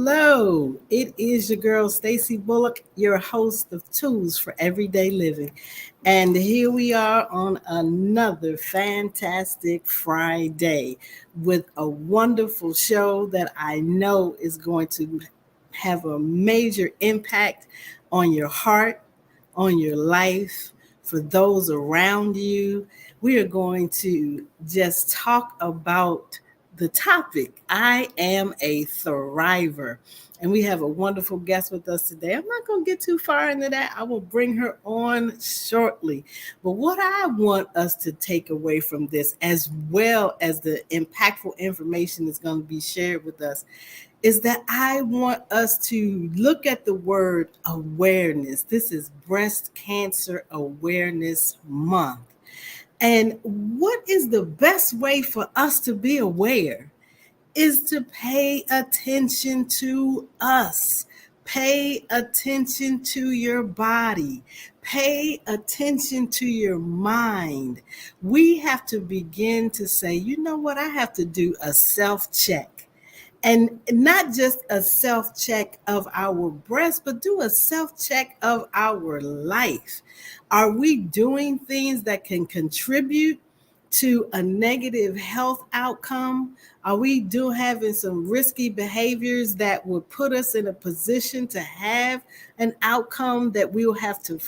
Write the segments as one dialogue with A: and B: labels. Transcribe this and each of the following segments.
A: Hello, it is your girl Stacy Bullock, your host of Tools for Everyday Living. And here we are on another fantastic Friday with a wonderful show that I know is going to have a major impact on your heart, on your life, for those around you. We are going to just talk about the topic. I am a thriver. And we have a wonderful guest with us today. I'm not going to get too far into that. I will bring her on shortly. But what I want us to take away from this, as well as the impactful information that's going to be shared with us, is that I want us to look at the word awareness. This is Breast Cancer Awareness Month. And what is the best way for us to be aware is to pay attention to us. Pay attention to your body. Pay attention to your mind. We have to begin to say, you know what? I have to do a self check. And not just a self check of our breast, but do a self check of our life. Are we doing things that can contribute to a negative health outcome? Are we having some risky behaviors that would put us in a position to have an outcome that we'll have to,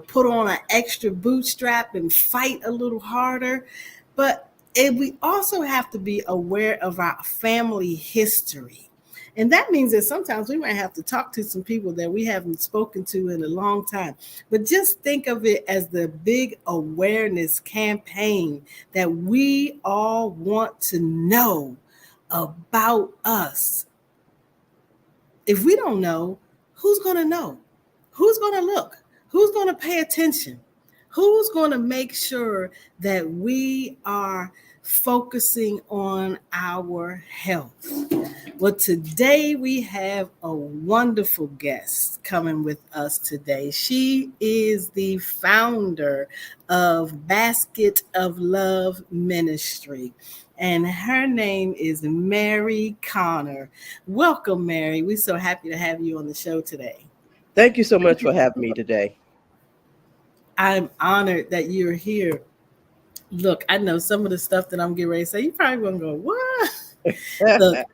A: put on an extra bootstrap and fight a little harder? But we also have to be aware of our family history. And that means that sometimes we might have to talk to some people that we haven't spoken to in a long time. But just think of it as the big awareness campaign that we all want to know about us. If we don't know, who's going to know? Who's going to look? Who's going to pay attention? Who's going to make sure that we are focusing on our health? Well, today we have a wonderful guest coming with us today. She is the founder of Basket of Love Ministry, and her name is Mary Connor. Welcome, Mary. We're so happy to have you on the show today.
B: Thank you so much for having me today.
A: I'm honored that you're here. Look, I know some of the stuff that I'm getting ready to say. You probably won't go, what? Look,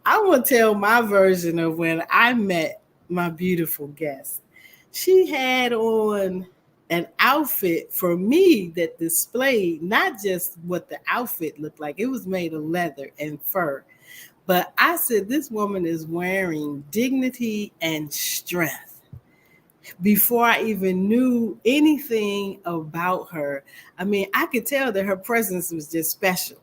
A: I want to tell my version of when I met my beautiful guest. She had on an outfit for me that displayed not just what the outfit looked like, it was made of leather and fur. But I said, this woman is wearing dignity and strength. Before I even knew anything about her, I mean, I could tell that her presence was just special.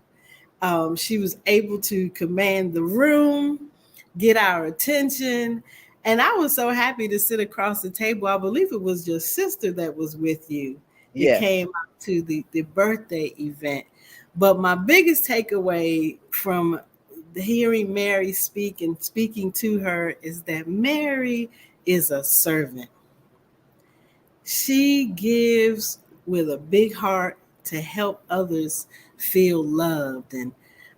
A: She was able to command the room, get our attention. And I was so happy to sit across the table. I believe it was your sister that was with you. It
B: Yes.
A: came out to the birthday event. But my biggest takeaway from hearing Mary speak and speaking to her is that Mary is a servant. She gives with a big heart to help others feel loved. And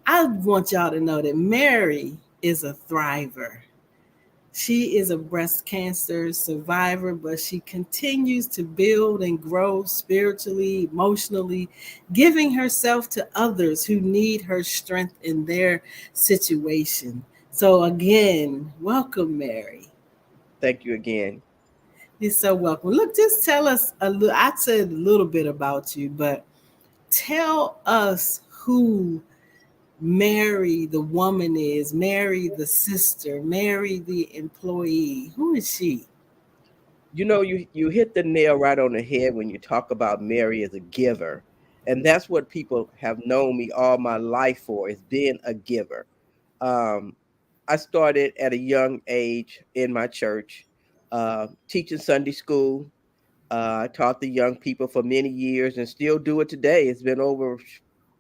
A: I want y'all to know that Mary is a thriver. She is a breast cancer survivor, but she continues to build and grow spiritually, emotionally, giving herself to others who need her strength in their situation. So, again, welcome, Mary.
B: Thank you again.
A: You're so welcome. Look, just tell us a little. I said a little bit about you, but tell us who Mary, the woman, is. Mary, the sister. Mary, the employee. Who is she?
B: You hit the nail right on the head when you talk about Mary as a giver. And that's what people have known me all my life for, is being a giver. Um, I started at a young age in my church, teaching Sunday school. I taught the young people for many years and still do it today. It's been over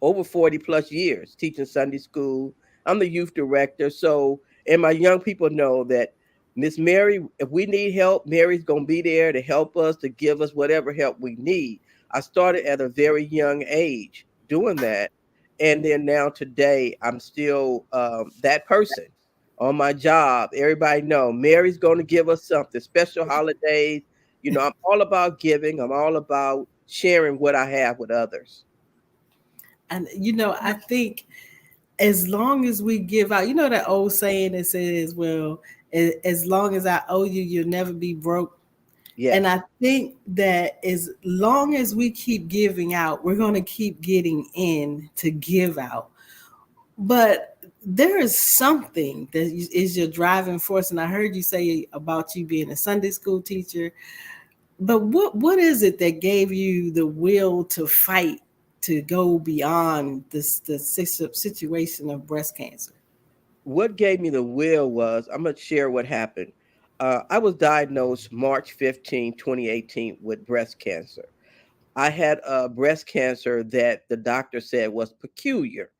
B: 40 plus years teaching Sunday school. I'm the youth director. So, and my young people know that Miss Mary, if we need help, Mary's going to be there to help us, to give us whatever help we need. I started at a very young age doing that. And then now today, I'm still that person. on my job. Everybody know Mary's going to give us something, special holidays. I'm all about giving. I'm all about sharing what I have with others.
A: And I think as long as we give out, that old saying that says, well, as long as I owe you, you'll never be broke. And I
B: Yes.
A: think that as long as we keep giving out, we're going to keep getting in to give out. But there is something that is your driving force. And I heard you say about you being a Sunday school teacher. But what is it that gave you the will to fight to go beyond the situation of breast cancer?
B: What gave me the will was, I'm going to share what happened. I was diagnosed March 15, 2018 with breast cancer. I had breast cancer that the doctor said was peculiar.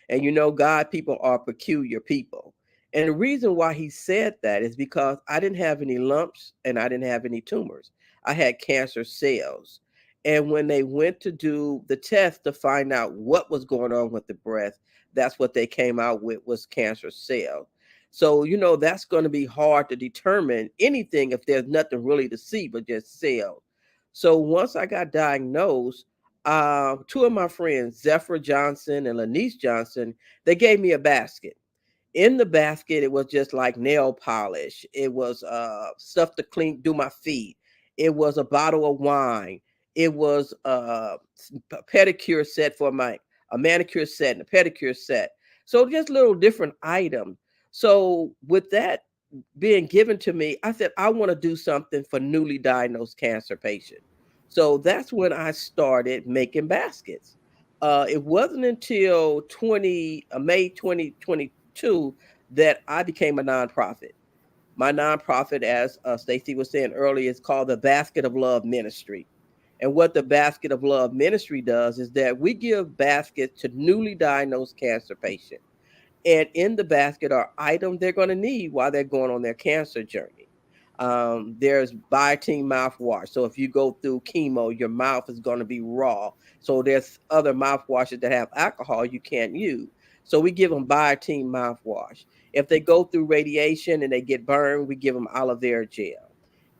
B: And God people are peculiar people. And the reason why he said that is because I didn't have any lumps and I didn't have any tumors. I had cancer cells. And when they went to do the test to find out what was going on with the breast, that's what they came out with was cancer cells. So, that's going to be hard to determine anything if there's nothing really to see but just cells. So once I got diagnosed, two of my friends, Zephyr Johnson and Lanice Johnson, they gave me a basket. In the basket, it was just like nail polish. It was stuff to clean, do my feet. It was a bottle of wine. It was a pedicure set for a manicure set and a pedicure set. So just little different items. So with that being given to me, I said, I want to do something for newly diagnosed cancer patients. So that's when I started making baskets. It wasn't until May 2022 that I became a nonprofit. My nonprofit, as Stacy was saying earlier, is called the Basket of Love Ministry. And what the Basket of Love Ministry does is that we give baskets to newly diagnosed cancer patients. And in the basket are items they're going to need while they're going on their cancer journey. There's biotin mouthwash. So if you go through chemo, your mouth is going to be raw. So there's other mouthwashes that have alcohol you can't use. So we give them biotin mouthwash. If they go through radiation and they get burned, we give them aloe vera gel.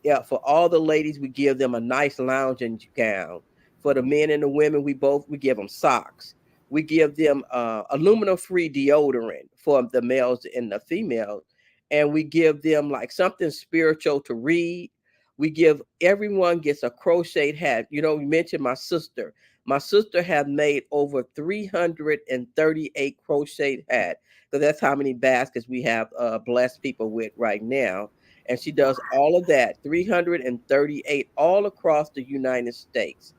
B: Yeah, for all the ladies, we give them a nice lounging gown. For the men and the women, we give them socks. We give them aluminum free deodorant for the males and the females, and we give them like something spiritual to read. We give everyone gets a crocheted hat. You mentioned my sister. My sister have made over 338 crocheted hat, because that's how many baskets we have blessed people with right now. And she does all of that, 338 all across the United States.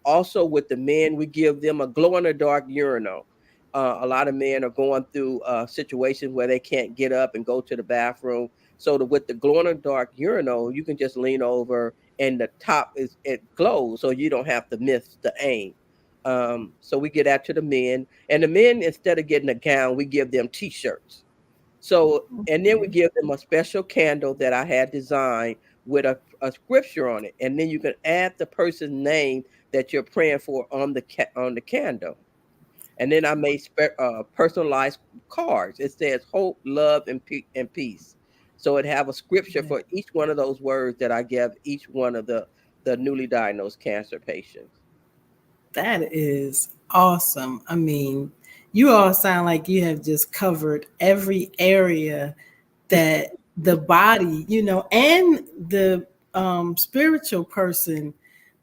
B: Also, with the men, we give them a glow in the dark urinal. A lot of men are going through situations where they can't get up and go to the bathroom. So with the glow in the dark urinal, you can just lean over and the top it glows, so you don't have to miss the aim. So we get that to the men, and the men, instead of getting a gown, we give them T-shirts. So, and then we give them a special candle that I had designed with a scripture on it, and then you can add the person's name that you're praying for on on the candle. And then I made personalized cards. It says hope, love, and peace. So it have a scripture for each one of those words that I give each one of the newly diagnosed cancer patients.
A: That is awesome. I mean, you all sound like you have just covered every area that the body, and the spiritual person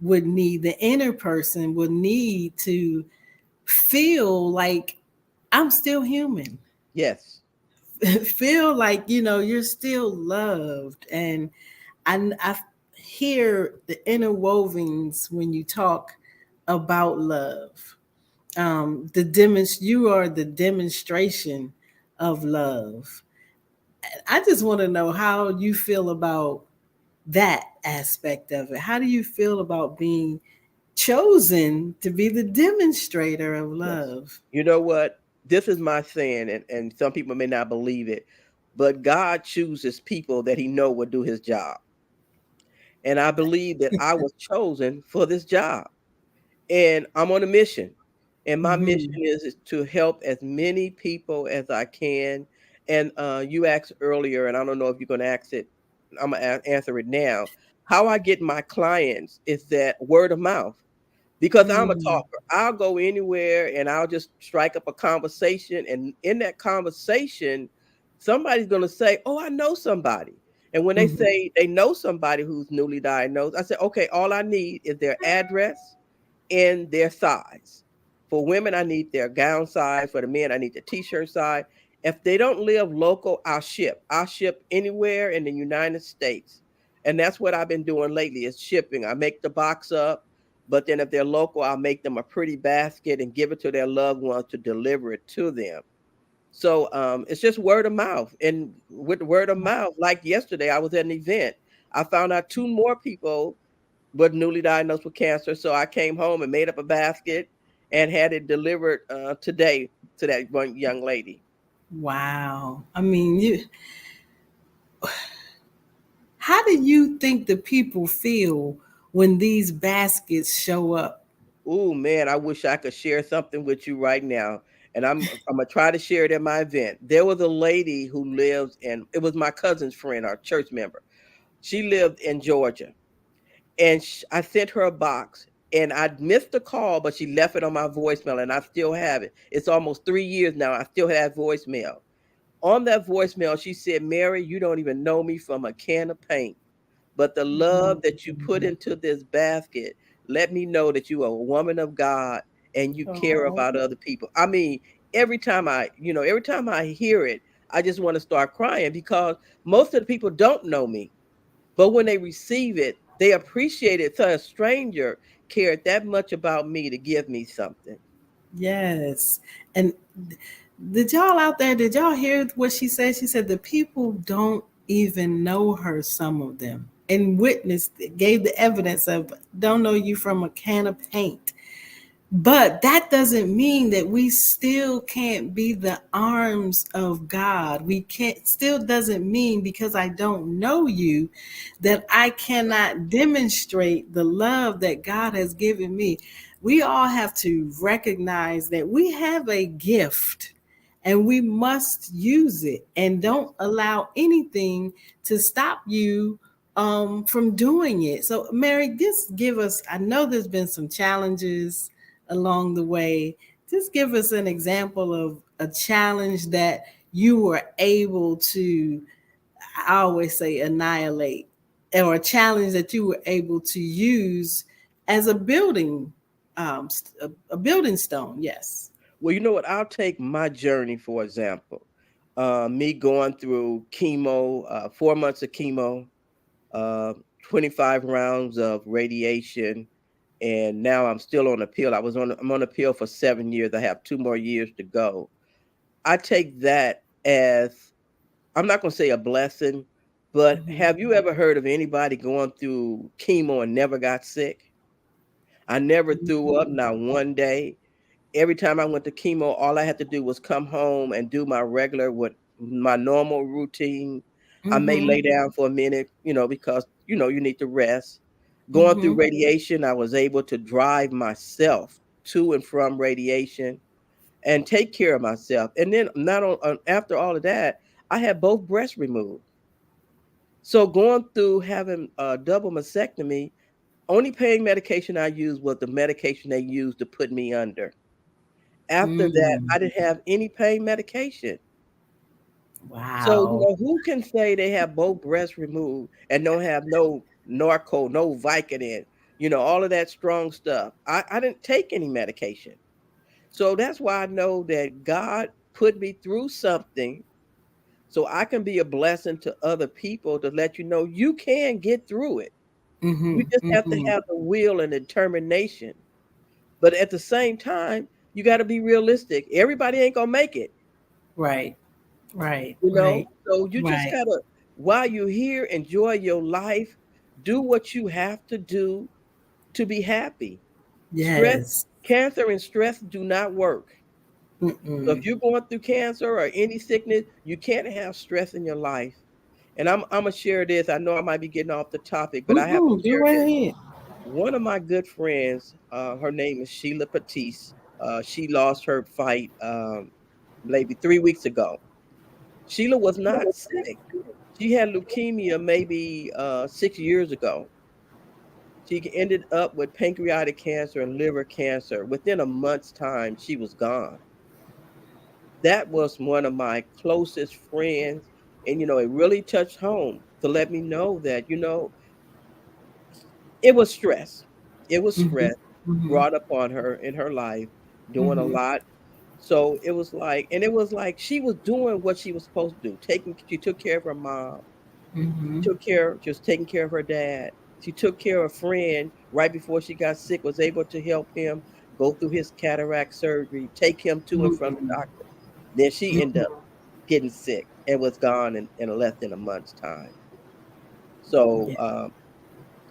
A: would need, the inner person would need to feel like I'm still human.
B: Yes,
A: Feel like, you're still loved. And I hear the interwovens when you talk about love. You are the demonstration of love. I just want to know how you feel about that aspect of it. How do you feel about being chosen to be the demonstrator of
B: yes.
A: love?
B: You know what? This is my saying, and some people may not believe it, but God chooses people that He know will do His job. And I believe that I was chosen for this job. And I'm on a mission. And my mission
A: Hmm.
B: is to help as many people as I can. And you asked earlier, and I don't know if you're going to ask it. I'm gonna answer it now. How I get my clients is that word of mouth, because I'm a
A: Mm,
B: talker. I'll go anywhere and I'll just strike up a conversation. And in that conversation, somebody's going to say, "Oh, I know somebody." And when they
A: mhm.
B: say they know somebody who's newly diagnosed, I say, "Okay, all I need is their address and their size. For women, I need their gown size. For the men, I need the t-shirt size. If they don't live local, I'll ship. I'll ship anywhere in the United States." And that's what I've been doing lately is shipping. I make the box up, but then if they're local, I'll make them a pretty basket and give it to their loved ones to deliver it to them. So it's just word of mouth. And with word of mouth, like yesterday, I was at an event. I found out two more people were newly diagnosed with cancer. So I came home and made up a basket and had it delivered today to that one young lady.
A: Wow. I mean, how do you think the people feel when these baskets show up?
B: Oh man, I wish I could share something with you right now. And I'm gonna try to share it at my event. There was a lady who lives in, it was my cousin's friend, our church member. She lived in Georgia, and I sent her a box, and I missed the call, but she left it on my voicemail, and I still have it. It's almost 3 years now. I still have voicemail. On that voicemail, she said, "Mary, you don't even know me from a can of paint, but the love that you put into this basket let me know that you are a woman of God and you care
A: Oh,
B: about other people." I mean, every time I hear it, I just want to start crying because most of the people don't know me. But when they receive it, they appreciate it. So a stranger cared that much about me to give me something.
A: yes. And did y'all out there, did y'all hear what she said? She said the people don't even know her, some of them, and witnessed, gave the evidence of don't know you from a can of paint. But that doesn't mean that we still can't be the arms of God. We can't, still doesn't mean because I don't know you that I cannot demonstrate the love that God has given me. We all have to recognize that we have a gift and we must use it, and don't allow anything to stop you from doing it. So, Mary, just give us, I know there's been some challenges along the way. Just give us an example of a challenge that you were able to, I always say, annihilate, or a challenge that you were able to use as a building, a building stone. Yes.
B: Well, you know what? I'll take my journey for example. Me going through chemo, 4 months of chemo, uh, 25 rounds of radiation, and now I'm still on appeal. I'm on appeal for 7 years. I have 2 more years to go. I take that as, I'm not going to say a blessing, but
A: Mhm.
B: have you ever heard of anybody going through chemo and never got sick? I never threw up, not one day. Every time I went to chemo, all I had to do was come home and do my regular, what my normal routine. I may
A: Mhm.
B: lay down for a minute, because you need to rest. Going through
A: Mhm.
B: radiation, I was able to drive myself to and from radiation and take care of myself. And then not on after all of that, I had both breasts removed. So going through having a double mastectomy, only pain medication I used was the medication they used to put me under. After that,
A: Mm.
B: I didn't have any pain medication. So,
A: Wow.
B: who can say they have both breasts removed and don't have no Norco, no Vicodin, all of that strong stuff? I didn't take any medication. So that's why I know that God put me through something so I can be a blessing to other people to let you know you can get through it. You
A: Mhm.
B: just have to
A: Mhm.
B: have the will and determination. But at the same time, you got to be realistic. Everybody ain't gonna make it,
A: Right. Right.
B: you know.
A: Right.
B: So you just
A: Right.
B: gotta, while you're here, enjoy your life. Do what you have to do to be happy. Stress,
A: Yes.
B: cancer, and stress do not work. So if
A: Mm-mm.
B: you're going through cancer or any sickness, you can't have stress in your life. And I'm gonna share this. I know I might be getting off the topic, but I have to
A: Mm-mm. Go
B: share
A: right
B: this.
A: ahead.
B: One of my good friends, her name is Sheila Patisse. She lost her fight maybe 3 weeks ago. Sheila was not sick. She had leukemia maybe 6 years ago. She ended up with pancreatic cancer and liver cancer. Within a month's time, she was gone. That was one of my closest friends. And, it really touched home to let me know that, it was stress. It was
A: Mm-hmm.
B: stress
A: Mm-hmm.
B: brought upon her in her life, doing a
A: Mm-hmm.
B: lot. So it was like she was doing what she was supposed to do. She took care of her mom.
A: Mm-hmm.
B: She was taking care of her dad. She took care of a friend right before she got sick, was able to help him go through his cataract surgery, take him to and from the
A: Mm-hmm.
B: doctor. Then she ended up
A: Mm-hmm.
B: getting sick and was gone in less than a month's time. So
A: Yeah.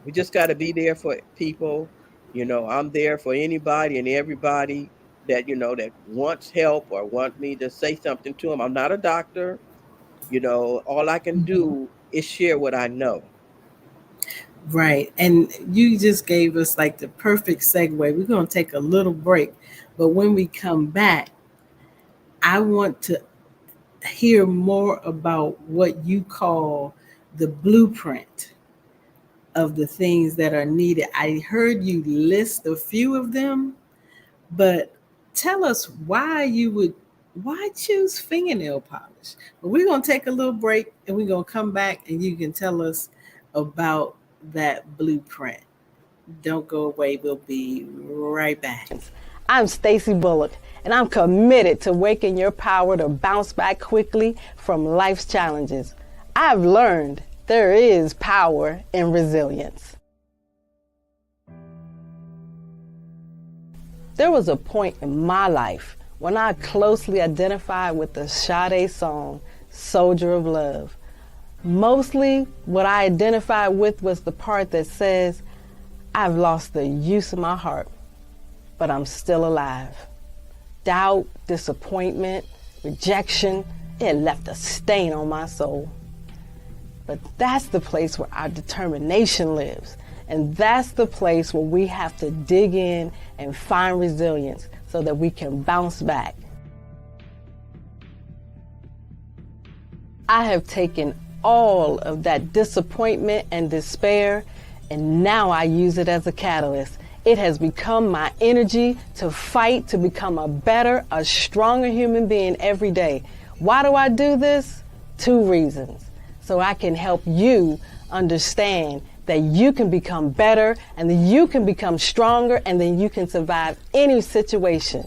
B: we just got to be there for people. I'm there for anybody and everybody that wants help or want me to say something to them. I'm not a doctor. All I can
A: Mm-hmm.
B: do is share what I know.
A: Right. And you just gave us like the perfect segue. We're going to take a little break. But when we come back, I want to hear more about what you call the blueprint of the things that are needed. I heard you list a few of them, but tell us why choose fingernail polish. But we're gonna take a little break and we're gonna come back and you can tell us about that blueprint. Don't go away. We'll be right back.
C: I'm Stacy Bullock, and I'm committed to waking your power to bounce back quickly from life's challenges. I've learned there is power in resilience. There was a point in my life when I closely identified with the Sade song, Soldier of Love. Mostly what I identified with was the part that says, I've lost the use of my heart, but I'm still alive. Doubt, disappointment, rejection, it left a stain on my soul. But that's the place where our determination lives. And that's the place where we have to dig in and find resilience so that we can bounce back. I have taken all of that disappointment and despair, and now I use it as a catalyst. It has become my energy to fight to become a better, a stronger human being every day. Why do I do this? 2 reasons. So I can help you understand that you can become better and that you can become stronger and then you can survive any situation.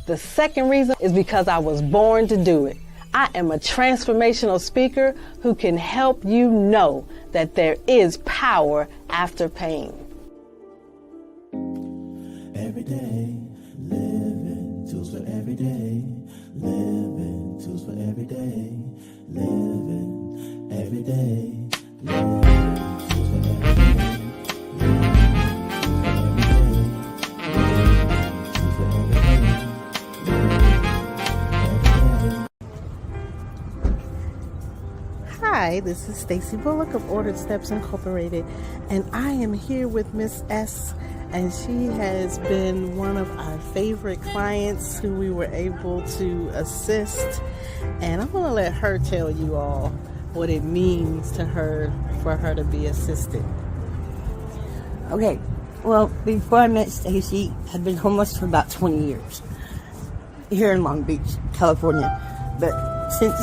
C: The second reason is because I was born to do it. I am a transformational speaker who can help you know that there is power after pain.
D: Every day, living tools for every day, living tools for every day, living every day, living tools for every day,
A: Hi, this is Stacy Bullock of Ordered Steps Incorporated, and I am here with Miss S, and she has been one of our favorite clients who we were able to assist. And I'm going to let her tell you all what it means to her for her to be assisted.
E: Okay, well, before I met Stacy, I'd been homeless for about 20 years here in Long Beach, California. But since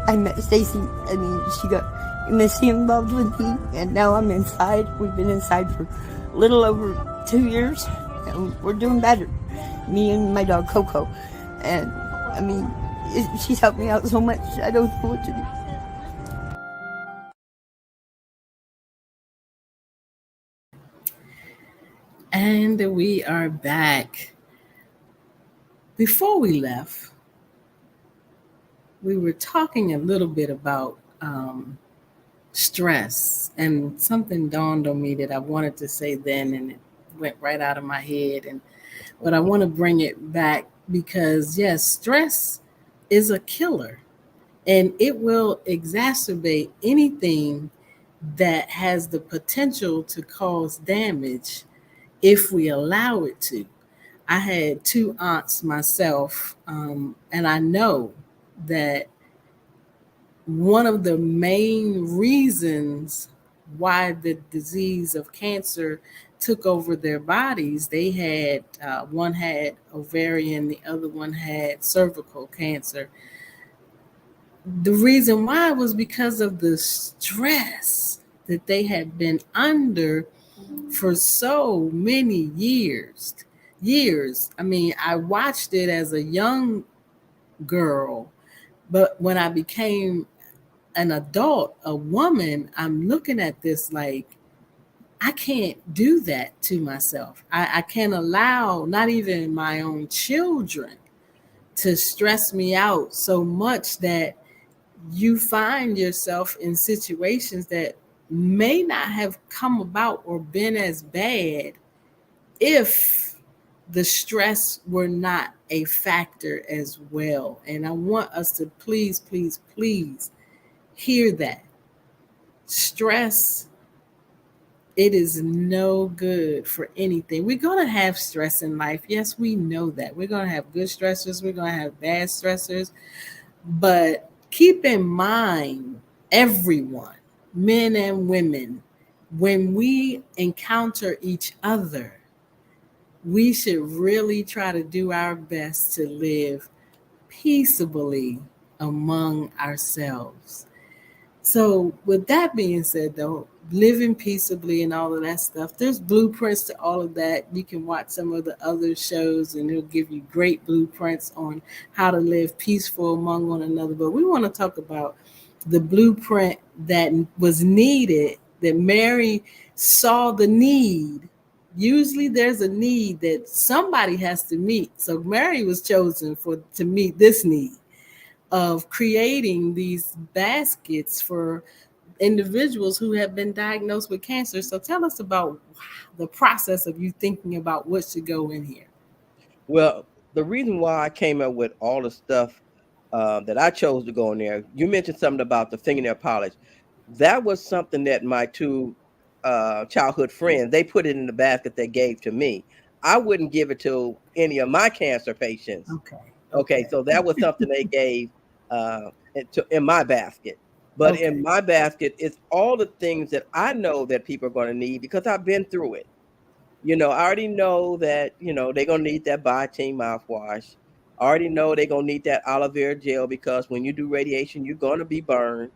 E: I met Stacy, I mean, she got Missy involved with me, and now I'm inside. We've been inside for a little over 2 years, and we're doing better. Me and my dog Coco, and I mean, she's helped me out so much. I don't know what to do.
A: And we are back. Before we left, we were talking a little bit about stress, and something dawned on me that I wanted to say then, and it went right out of my head. But I want to bring it back because yes, stress is a killer, and it will exacerbate anything that has the potential to cause damage if we allow it to. I had 2 aunts myself, and I know that one of the main reasons why the disease of cancer took over their bodies. They had one had ovarian, the other one had cervical cancer. The reason why was because of the stress that they had been under for so many years. Years. I mean, I watched it as a young girl, but when I became an adult, a woman, I'm looking at this like, I can't do that to myself. I can't allow not even my own children to stress me out so much that you find yourself in situations that may not have come about or been as bad if the stress were not a factor as well. And I want us to please, please, please hear that. Stress, it is no good for anything. We're going to have stress in life. Yes, we know that. We're going to have good stressors, we're going to have bad stressors. But keep in mind, everyone, men and women, when we encounter each other, we should really try to do our best to live peaceably among ourselves. So, with that being said, though, living peaceably and all of that stuff, there's blueprints to all of that. You can watch some of the other shows, and it'll give you great blueprints on how to live peaceful among one another. But we want to talk about the blueprint that was needed, that Mary saw the need. Usually there's a need that somebody has to meet. So Mary was chosen for to meet this need of creating these baskets for individuals who have been diagnosed with cancer. So tell us about the process of you thinking about what should go in here.
B: Well, the reason why I came up with all the stuff that I chose to go in there, you mentioned something about the fingernail polish. That was something that my two childhood friends, they put it in the basket they gave to me. I wouldn't give it to any of my cancer patients.
A: Okay.
B: Okay,
A: Okay.
B: so that was something they gave in my basket. But in
A: Okay.
B: my basket, it's all the things that I know that people are going to need because I've been through it. I already know that, they're gonna need that biotin mouthwash. I already know they're gonna need that aloe vera gel because when you do radiation, you're gonna be burned.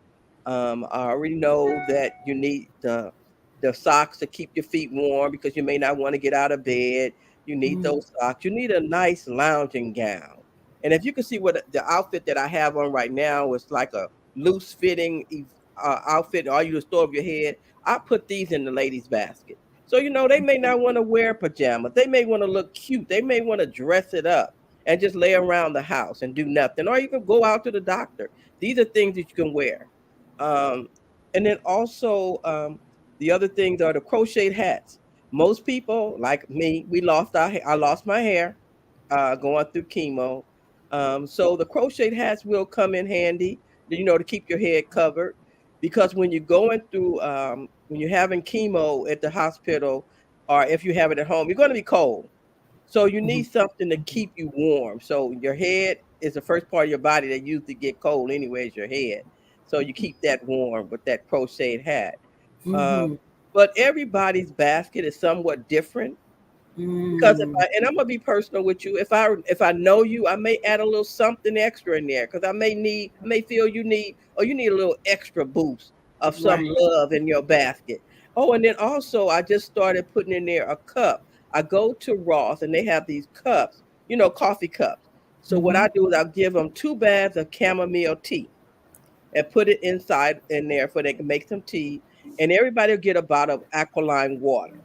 B: I already know that you need the socks to keep your feet warm because you may not want to get out of bed. You need
A: Mm,
B: those socks. You need a nice lounging gown. And if you can see what the outfit that I have on right now is like a loose fitting outfit, all you just throw over your head. I put these in the ladies' basket. So, they may not want to wear pajamas. They may want to look cute. They may want to dress it up and just lay around the house and do nothing, or even go out to the doctor. These are things that you can wear. Um, and then also, the other things are the crocheted hats. Most people, like me, I lost my hair going through chemo. So the crocheted hats will come in handy, to keep your head covered. Because when you're going through, when you're having chemo at the hospital, or if you have it at home, you're going to be cold. So you
A: mhm,
B: need something to keep you warm. So your head is the first part of your body that usually get cold anyway, is your head. So you keep that warm with that crocheted hat. Um,
A: mhm,
B: but everybody's basket is somewhat different. Because if
A: mm,
B: I and I'm gonna be personal with you, if I know you, I may add a little something extra in there because I may feel you need a little extra boost of some
A: right.
B: love in your basket. Oh, and then also I just started putting in there a cup. I go to Ross and they have these cups, coffee cups. So what
A: Hmm.
B: I do is I'll give them 2 bags of chamomile tea and put it inside in there so they can make some tea, and everybody will get a bottle of alkaline water.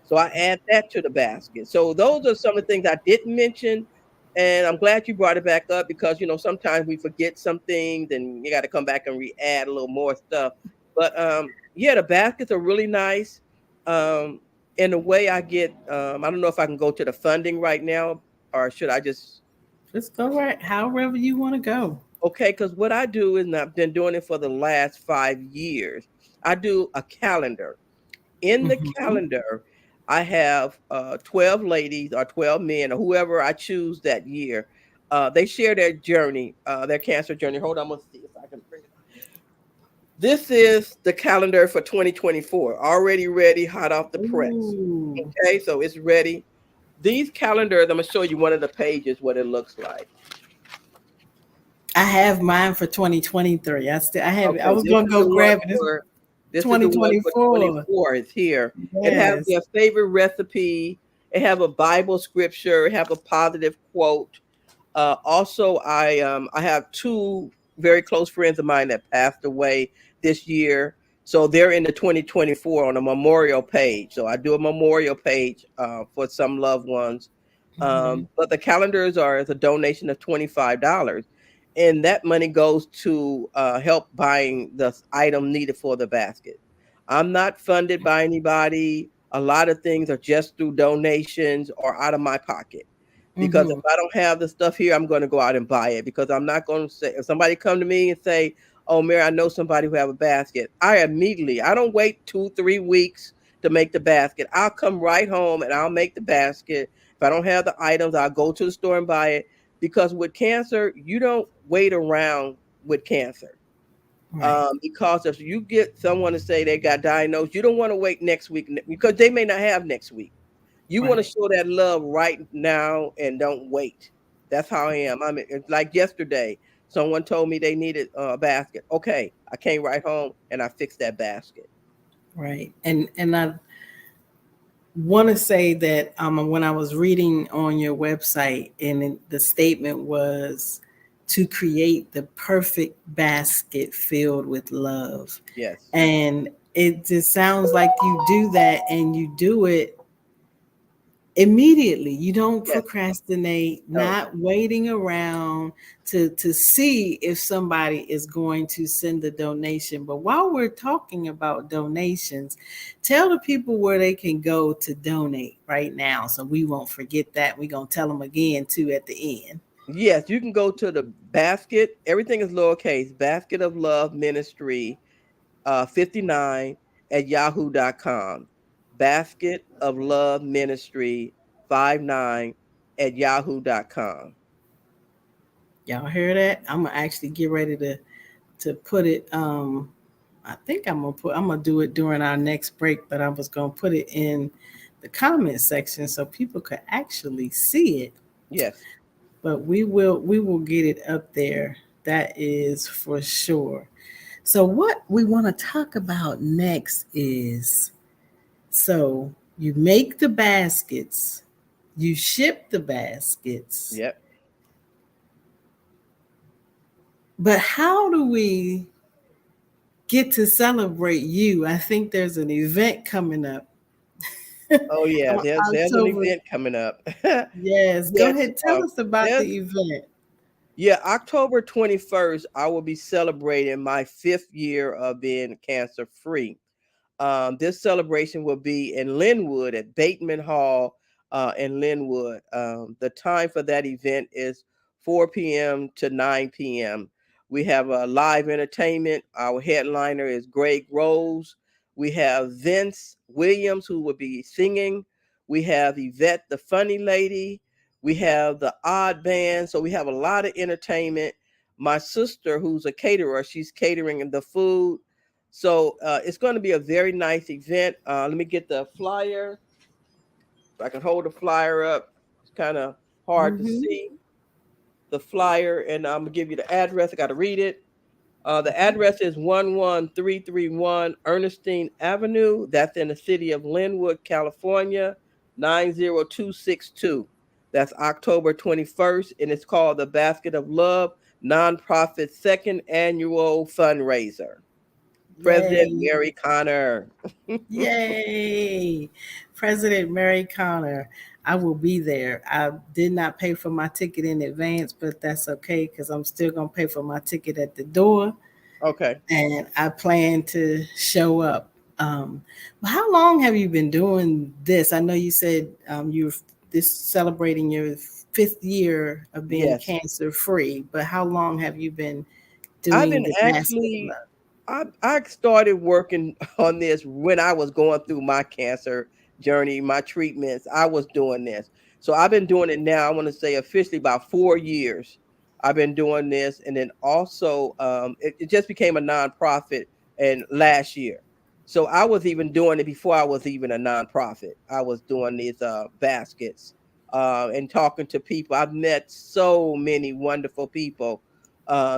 B: So I add that to the basket. So those are some of the things I didn't mention. And I'm glad you brought it back up because, sometimes we forget some things and you got to come back and re-add a little more stuff. But yeah, the baskets are really nice. Um, and the way I don't know if I can go to the funding right now or should I just,
A: Just go right however you want to go.
B: okay, because what I do is, and I've been doing it for the last 5 years, I do a calendar. In the
A: Hmm.
B: calendar, I have 12 ladies or 12 men or whoever I choose that year. They share their journey, their cancer journey. Hold on, I'm gonna see if I can bring it. This is the calendar for 2024, already ready, hot off the press.
A: Ooh.
B: Okay, so it's ready. These calendars, I'm gonna show you one of the pages what it looks like.
A: I have mine for 2023. I have it. I
B: Okay,
A: was
B: this
A: gonna
B: is
A: go
B: the one
A: grab it. It's
B: for this is the one for
A: 2024.
B: 24. It's here. It has
A: Yes.
B: their favorite recipe. It have a Bible scripture. It have a positive quote. Also, I have two very close friends of mine that passed away this year, so they're in the 2024 on a memorial page. So I do a memorial page for some loved ones.
A: Mhm.
B: But the calendars are as a donation of $25, and that money goes to help buying the item needed for the basket. I'm not funded by anybody. A lot of things are just through donations or out of my pocket, because if
A: Mhm.
B: I don't have the stuff here, I'm going to go out and buy it, because I'm not going to say, if somebody come to me and say, "Oh, Mary, I know somebody who have a basket," I don't wait 2, 3 weeks to make the basket. I'll come right home and I'll make the basket. If I don't have the items, I'll go to the store and buy it, because with cancer, you don't wait around with cancer.
A: Right.
B: Because if you get someone to say they got diagnosed, you don't want to wait next week, because they may not have next week. You want to
A: Right.
B: show that love right now and don't wait. That's how I am. I mean, it's like yesterday, someone told me they needed a basket. Okay, I came right home and I fixed that basket.
A: Right. And I want to say that when I was reading on your website, and the statement was to create the perfect basket filled with love.
B: Yes,
A: And it just sounds like you do that, and you do it immediately. You don't
B: yes,
A: procrastinate,
B: no,
A: not waiting around to see if somebody is going to send a donation. But while we're talking about donations, tell the people where they can go to donate right now, so we won't forget that. We're going to tell them again too at the end.
B: yes. You can go to the basket. Everything is lowercase. Basket of Love Ministry, 59 at yahoo.com. Basket of Love Ministry 59 at yahoo.com.
A: Y'all hear that? I'm gonna actually get ready to put it. I think I'm gonna do it during our next break, but I was gonna put it in the comment section so people could actually see it.
B: Yes.
A: But we will get it up there. That is for sure. So what we want to talk about next is, so you make the baskets, you ship the baskets,
B: Yep.
A: but how do we get to celebrate you? I think there's an event coming up
B: Oh yeah,
A: on
B: there's an
A: October.
B: event coming up.
A: Yes, go
B: Yes,
A: ahead. Tell us about the
B: there's
A: event.
B: yeah, October 21st, I will be celebrating my 5th year of being cancer free. This celebration will be in Linwood at Bateman Hall in Linwood. The time for that event is 4 p.m. to 9 p.m. We have a live entertainment. Our headliner is Greg Rose. We have Vince Williams, who will be singing. We have Yvette, the funny lady. We have the odd band. So we have a lot of entertainment. My sister, who's a caterer, she's catering the food. So it's going to be a very nice event. Let me get the flyer. So I can hold the flyer up. It's kind of hard to
A: Mm-hmm.
B: see the flyer, and I'm gonna give you the address. I got to read it. The address is 11331 Ernestine Avenue. That's in the city of Linwood, California, 90262. That's October 21st, and it's called the Basket of Love Nonprofit Second Annual Fundraiser. President
A: Yay.
B: Mary Connor.
A: Yay. President Mary Connor. I will be there. I did not pay for my ticket in advance, but that's okay because I'm still going to pay for my ticket at the door,
B: Okay.
A: and I plan to show up. But how long have you been doing this? I know you said you're this celebrating your 5th year of being
B: Yes.
A: cancer free, but how long have you been
B: I've
A: doing
B: been
A: the basket of
B: actually
A: love?
B: I started working on this when I was going through my cancer journey, my treatments. I was doing this. So I've been doing it now, I want to say officially about 4 years. I've been doing this. And then also it just became a nonprofit and last year. So I was even doing it before I was even a nonprofit. I was doing these baskets and talking to people. I've met so many wonderful people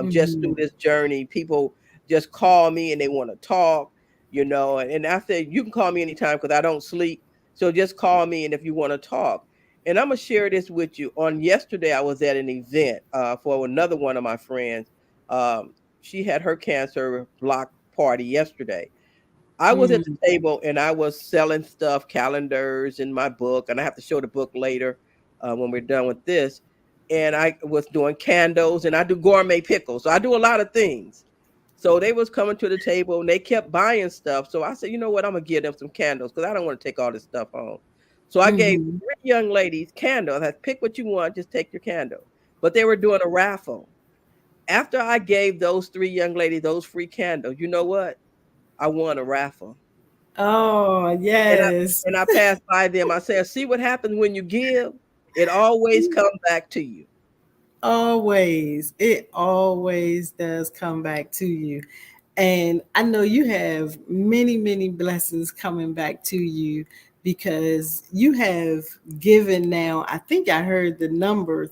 B: just through
A: Mhm.
B: this journey. People just call me and they want to talk, and I said, you can call me anytime because I don't sleep. So just call me, and if you want to talk. And I'm gonna share this with you. On yesterday, I was at an event for another one of my friends. She had her cancer block party yesterday. I was at the
A: Mm.
B: table and I was selling stuff, calendars in my book, and I have to show the book later when we're done with this. And I was doing candles and I do gourmet pickles. So I do a lot of things. So they was coming to the table and they kept buying stuff. So I said, you know what, I'm gonna give them some candles because I don't want to take all this stuff home. So I gave
A: Mhm.
B: three young ladies candles. I said, pick what you want, just take your candle. But they were doing a raffle. After I gave those three young ladies those free candles, you know what? I won a raffle.
A: Oh,
B: And I
A: yes.
B: and I passed by them. I said, "See what happens when you give? It always comes back to you."
A: Always. It always does come back to you. And I know you have many, many blessings coming back to you because you have given now, I think I heard the number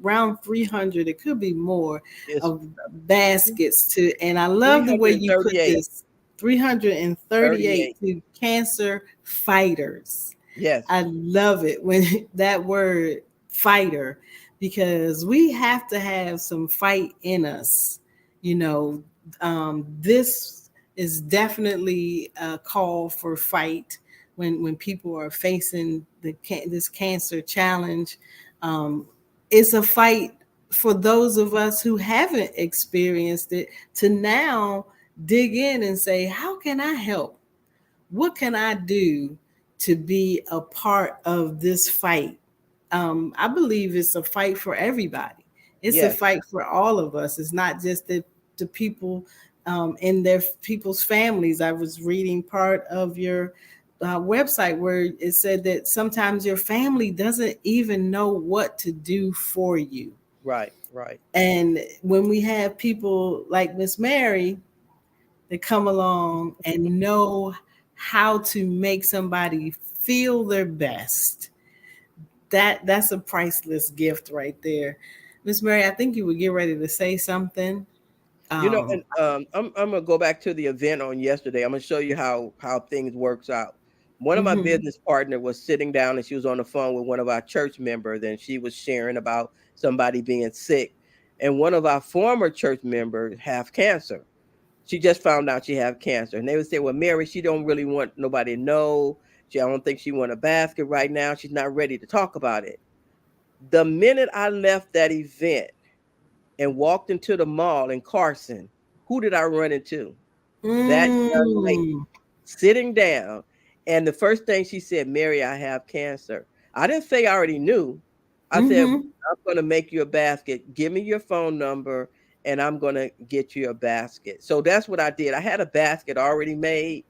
A: around 300, it could be more,
B: It's
A: of baskets to, and I love the way you put
B: 338,
A: this, 338
B: 38.
A: to cancer fighters.
B: Yes,
A: I love it when that word fighter, because we have to have some fight in us. You know, this is definitely a call for fight when people are facing this cancer challenge. Um, it's a fight for those of us who haven't experienced it to now dig in and say, how can I help? What can I do to be a part of this fight? I believe it's a fight for everybody. It's a
B: yes,
A: fight for all of us. It's not just the people in their people's families. I was reading part of your website where it said that sometimes your family doesn't even know what to do for you.
B: right, right.
A: And when we have people like Miss Mary that come along and know how to make somebody feel their best, that's a priceless gift right there. Miss Mary, I think you would get ready to say something.
B: And
A: um
B: I'm gonna go back to the event on yesterday. I'm gonna show you how things works out. One of my
A: mhm,
B: business partner was sitting down and she was on the phone with one of our church members and she was sharing about somebody being sick. And one of our former church members have cancer. She just found out she have cancer, and they would say, "Well, Mary, she don't really want nobody to know. I don't think she want a basket right now. She's not ready to talk about it." The minute I left that event and walked into the mall in Carson, who did I run into? That young lady
A: mm,
B: sitting down, and the first thing she said, "Mary, I have cancer." I didn't say I already knew. I said,
A: mhm,
B: "I'm going to make you a basket. Give me your phone number, and I'm going to get you a basket." So that's what I did. I had a basket already made,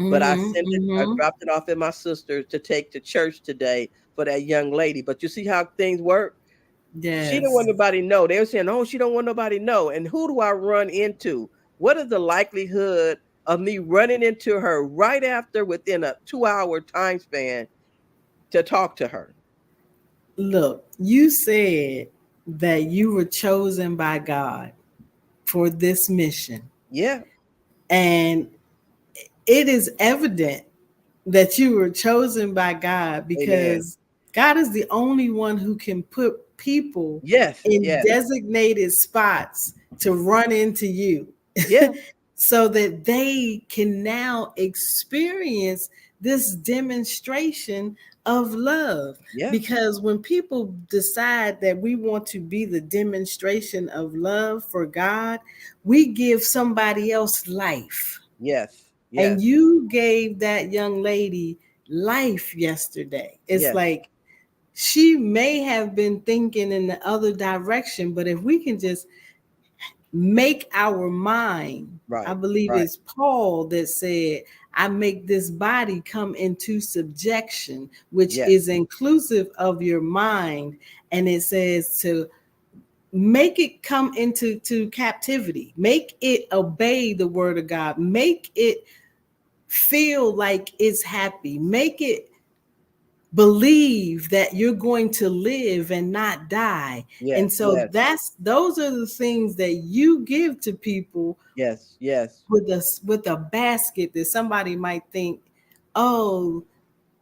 B: but
A: mhm,
B: I
A: mhm.
B: dropped it off at my sister's to take to church today for that young lady. But you see how things work? She didn't
A: Yes.
B: want nobody to know. They were saying, "Oh, she don't want nobody to know." And who do I run into? What is the likelihood of me running into her right after within a 2-hour time span to talk to her?
A: Look, you said that you were chosen by God for this mission,
B: Yeah.
A: and it is evident that you were chosen by God
B: Amen.
A: because God is the only one who can put people
B: Yes.
A: in
B: Yes.
A: designated spots to run into you
B: Yeah.
A: so that they can now experience this demonstration of love.
B: Yeah.
A: Because when people decide that we want to be the demonstration of love for God, we give somebody else life.
B: Yes.
A: And
B: Yes.
A: you gave that young lady life yesterday. It's
B: Yes.
A: like she may have been thinking in the other direction, but if we can just make our mind, I
B: Right.
A: believe
B: Right.
A: it's Paul that said, I make this body come into subjection, which
B: Yes.
A: is inclusive of your mind. And it says to make it come into captivity, make it obey the word of God, make it feel like it's happy, make it believe that you're going to live and not die. And
B: Yes,
A: so
B: yes,
A: those are the things that you give to people
B: yes, yes.
A: with a basket that somebody might think, oh,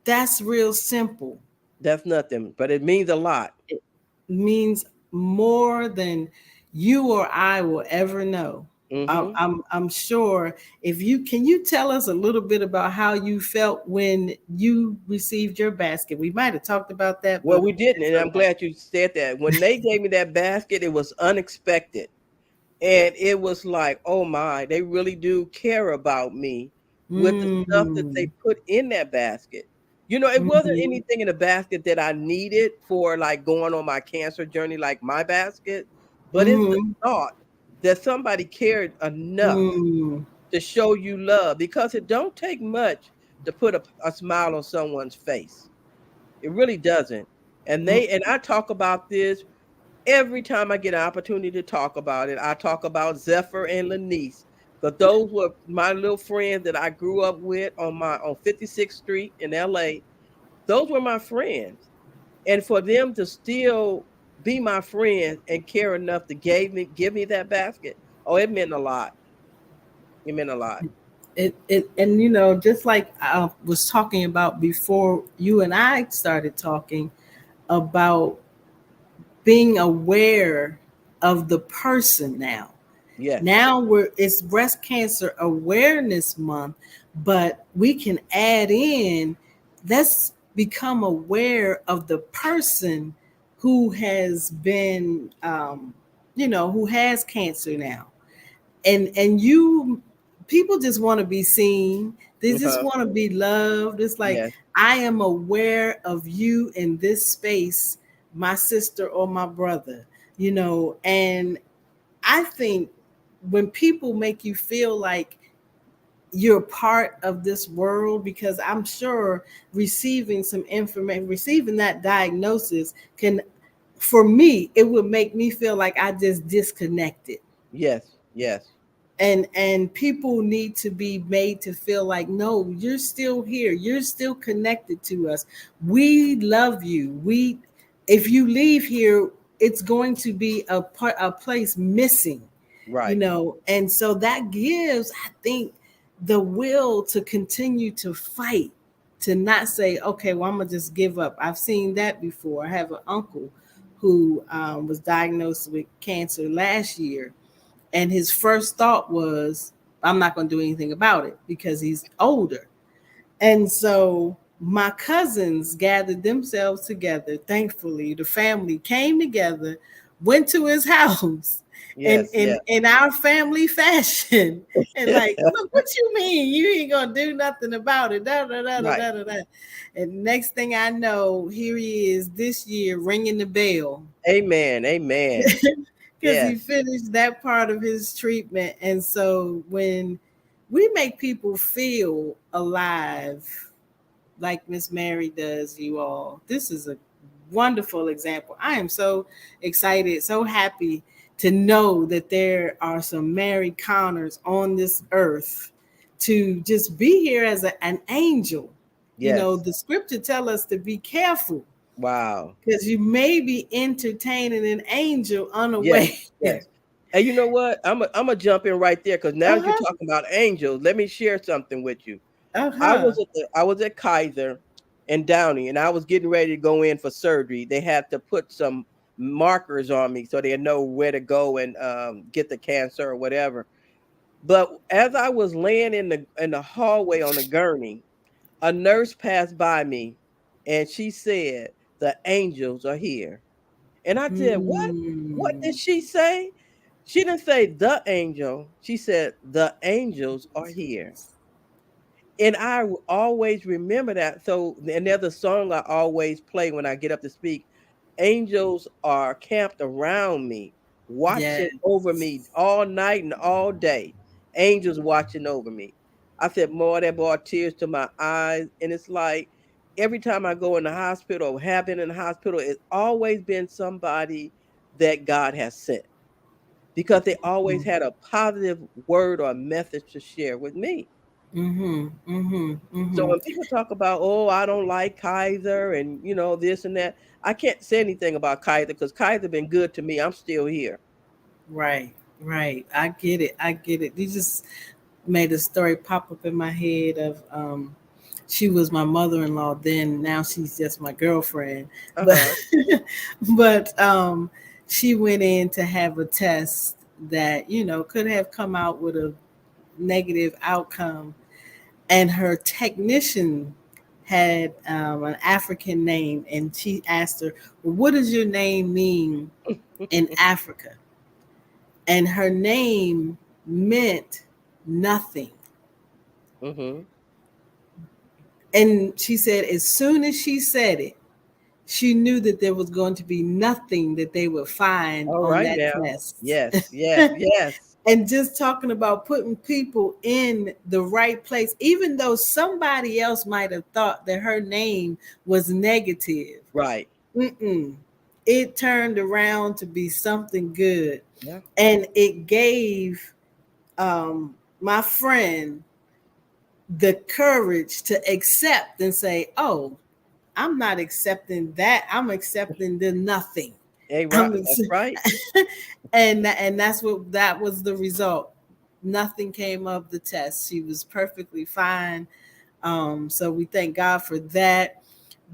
A: that's real simple.
B: That's nothing, but it means a lot.
A: It means more than you or I will ever know.
B: Hmm.
A: I'm sure. If you can, you tell us a little bit about how you felt when you received your basket. We might have talked about that,
B: Well,
A: but
B: we didn't,
A: it's
B: and
A: all
B: I'm
A: right.
B: glad you said that. When they gave me that basket, it was unexpected. And it was like, oh my, they really do care about me with the stuff that they
A: Mm,
B: put in that basket. You know, it wasn't
A: mm,
B: anything in the basket that I needed for like going on my cancer journey, like my basket, but it's the
A: mm,
B: thought that somebody cared enough
A: mm,
B: to show you love, because it don't take much to put a smile on someone's face. It really doesn't. And I talk about this every time I get an opportunity to talk about it. I talk about Zephyr and Lanice, because those were my little friends that I grew up with on 56th Street in LA. Those were my friends. And for them to still be my friends and care enough to give me that basket, oh, it meant a lot. It meant a lot.
A: it and just like I was talking about before you and I started talking about being aware of the person now.
B: Yes.
A: Now it's breast cancer awareness month, but we can add in, let's become aware of the person who has been who has cancer now. And you, people just want to be seen, they just
B: Uh-huh.
A: want to be loved. It's like,
B: Yes.
A: I am aware of you in this space, my sister or my brother, and I think when people make you feel like you're part of this world, because I'm sure receiving some information, receiving that diagnosis can, for me, it would make me feel like I just disconnected.
B: Yes. Yes.
A: And people need to be made to feel like, no, you're still here, you're still connected to us, we love you. We, if you leave here, it's going to be a place missing,
B: Right.
A: and so that gives, I think, the will to continue to fight, to not say, okay, well, I'm gonna just give up. I've seen that before. I have an uncle who was diagnosed with cancer last year, and his first thought was, I'm not going to do anything about it because he's older. And so my cousins gathered themselves together. Thankfully, the family came together, went to his house, and
B: Yes.
A: in our family fashion, and like, look, what you mean? You ain't gonna do nothing about it? Da, da, da, da,
B: Right.
A: da, da, da. And next thing I know, here he is this year ringing the bell
B: Amen. Amen.
A: because he
B: Yes.
A: finished that part of his treatment. And so when we make people feel alive, like Miss Mary does, you all, this is a wonderful example. I am so excited, so happy to know that there are some Mary Connors on this earth to just be here as an angel.
B: Yes.
A: The scripture tell us to be careful
B: Wow.
A: because you may be entertaining an angel
B: Yes,
A: unaware.
B: yes. And you know what? I'm a jump in right there, because now that you're
A: Uh-huh.
B: talking about angels, let me share something with you.
A: Uh-huh.
B: I was at Kaiser and Downey, and I was getting ready to go in for surgery. They had to put some markers on me so they know where to go and get the cancer or whatever. But as I was laying in the hallway on the gurney, a nurse passed by me, and she said, "The angels are here." And I said, "What? What
A: Mm.
B: did she say?" She didn't say the angel. She said, "The angels are here." And I will always remember that. So, and there's a song I always play when I get up to speak. Angels are camped around me,
A: Yes.
B: watching over me all night and all day. Angels watching over me. I said, more that brought tears to my eyes. And it's like every time I go in the hospital or have been in the hospital, it's always been somebody that God has sent, because they always had a positive word or message to share with me.
A: Mm-hmm. Mm-hmm.
B: So
A: Mm-hmm.
B: when people talk about, oh, I don't like Kaiser and this and that, I can't say anything about Kaiser because Kaiser been good to me. I'm still here.
A: Right. Right. I get it. I get it. You just made a story pop up in my head of she was my mother-in-law then, now she's just my girlfriend,
B: Uh
A: but
B: huh.
A: but she went in to have a test that could have come out with a negative outcome, and her technician had an African name, and she asked her, well, what does your name mean in Africa? And her name meant nothing.
B: Mhm.
A: And she said, as soon as she said it, she knew that there was going to be nothing that they would find
B: All
A: on
B: right
A: that
B: now.
A: test.
B: Yes. Yes. Yes.
A: And just talking about putting people in the right place, even though somebody else might have thought that her name was negative,
B: Right.
A: mm-mm, it turned around to be something good.
B: Yeah.
A: And it gave my friend the courage to accept and say, oh, I'm not accepting that. I'm accepting the nothing.
B: Hey, right.
A: I'm
B: That's right.
A: and that's what that was the result. Nothing came of the test. She was perfectly fine. So we thank God for that.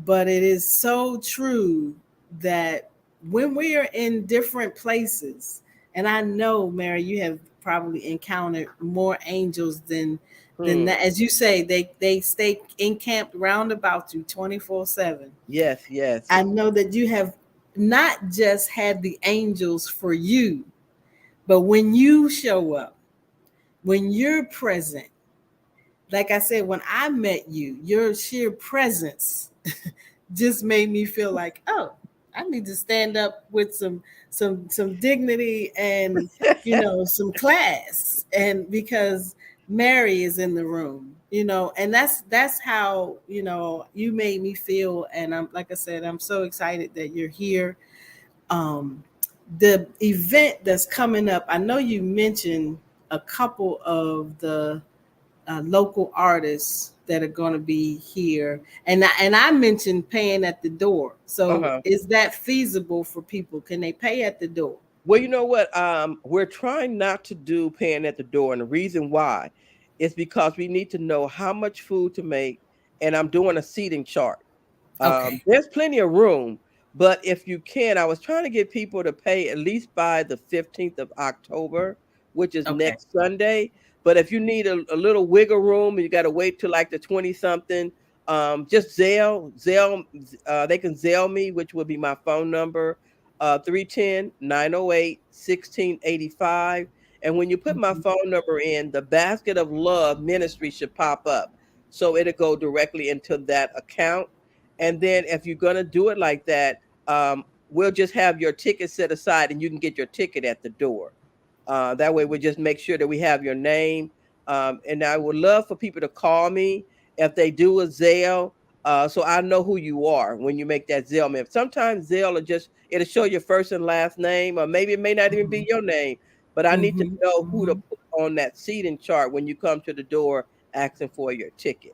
A: But it is so true that when we are in different places, and I know, Mary, you have probably encountered more angels than
B: Hmm.
A: that. As you say, they stay encamped round about you 24/7.
B: Yes. Yes.
A: I know that you have not just had the angels for you, but when you show up, when you're present, like I said, when I met you, your sheer presence just made me feel like, oh, I need to stand up with some dignity and some class, and because Mary is in the room, and that's how you made me feel, and I'm like I said, I'm so excited that you're here. Um, the event that's coming up, I know you mentioned a couple of the local artists that are going to be here, and I mentioned paying at the door.
B: Uh
A: So
B: huh.
A: is that feasible for people? Can they pay at the door?
B: Well, you know what? We're trying not to do paying at the door, and the reason why is because we need to know how much food to make, and I'm doing a seating chart.
A: Okay.
B: There's plenty of room, but if you can, I was trying to get people to pay at least by the 15th of October, which is
A: Okay.
B: next Sunday. But if you need a little wiggle room and you got to wait till like the 20 something, just Zelle, they can Zelle me, which will be my phone number, 310 And when you put my
A: Mhm.
B: phone number in, the Basket of Love Ministry should pop up. So it'll go directly into that account. And then if you're gonna do it like that, we'll just have your ticket set aside, and you can get your ticket at the door. That way, we just make sure that we have your name. And I would love for people to call me if they do a Zelle, so I know who you are when you make that Zelle. Man, sometimes Zelle will just it'll show your first and last name, or maybe it may not even be your name. But I need to
A: Mhm.
B: know who to
A: Mhm.
B: put on that seating chart when you come to the door asking for your ticket.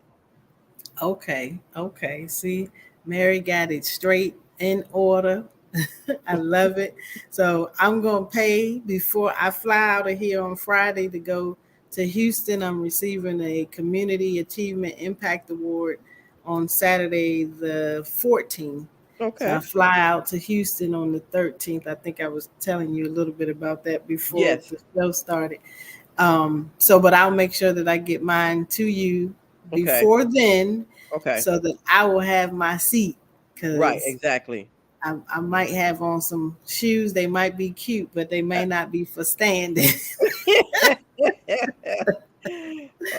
A: Okay. Okay. See, Mary got it straight in order. I love it. So I'm going to pay before I fly out of here on Friday to go to Houston. I'm receiving a Community Achievement Impact Award on Saturday, the 14th. So I
B: Okay.
A: fly out to Houston on the 13th. I think I was telling you a little bit about that before
B: Yes.
A: the show started. But I'll make sure that I get mine to you
B: Okay.
A: before then
B: Okay.
A: so that I will have my seat,
B: Right.
A: because
B: Exactly.
A: I might have on some shoes. They might be cute, but they may not be for standing.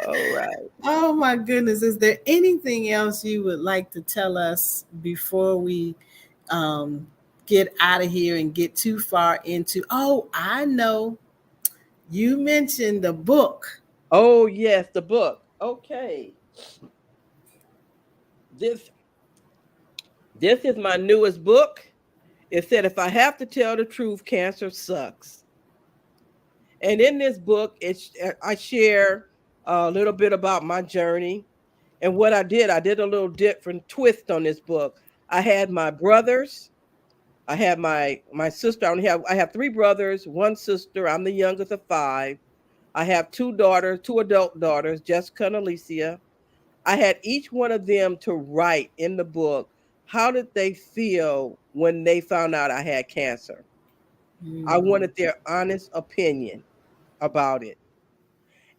B: All right.
A: Oh my goodness. Is there anything else you would like to tell us before we um, get out of here and get too far into? Oh, I know. You mentioned the book.
B: Oh yes, the book. Okay. This this is my newest book. It said, if I have to tell the truth, cancer sucks. And in this book, I share a little bit about my journey and what I did. I did a little different twist on this book. I had my brothers. I had my sister. I have three brothers, one sister. I'm the youngest of five. I have two daughters, two adult daughters, Jessica and Alicia. I had each one of them to write in the book how did they feel when they found out I had cancer. I
A: Mm.
B: wanted their honest opinion about it.